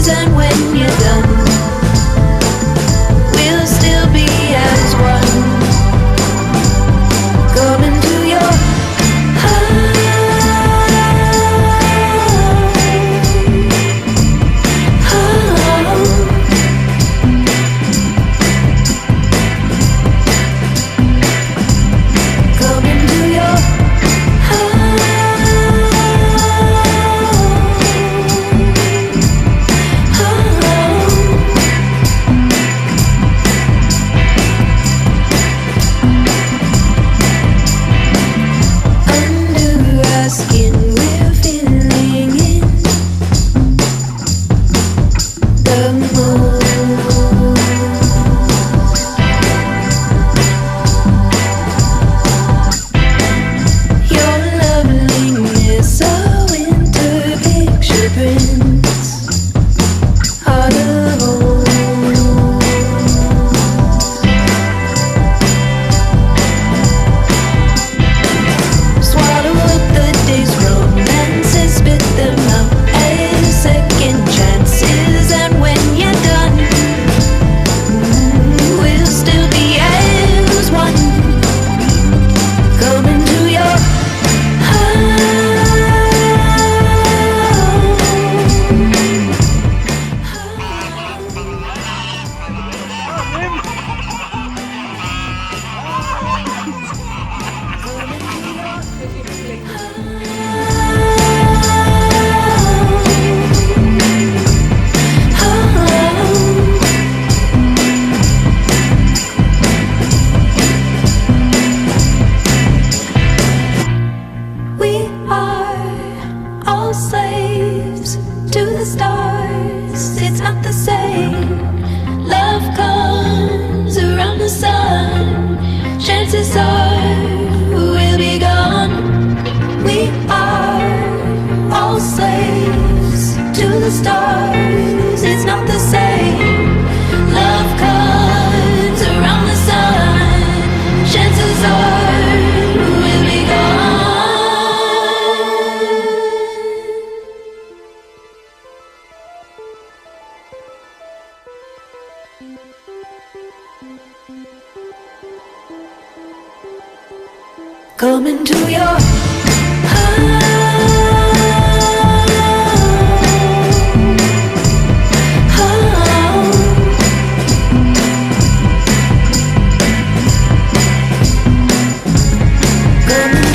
and when you're done, we'll still be as one. Come into your heart. Come into your under our skin, we're filling in the mold. Your loveliness, a winter picture prints hard to hold. Swallow up the day's romances, spit them out as second chances, and when you're done, we'll still be as one. Come into your we are all slaves to the stars. It's not the same. Love comes around the sun. Chances are we'll be gone. We are all slaves to the stars. It's not the same. Love comes around the sun. Chances are we'll be gone. Come into your come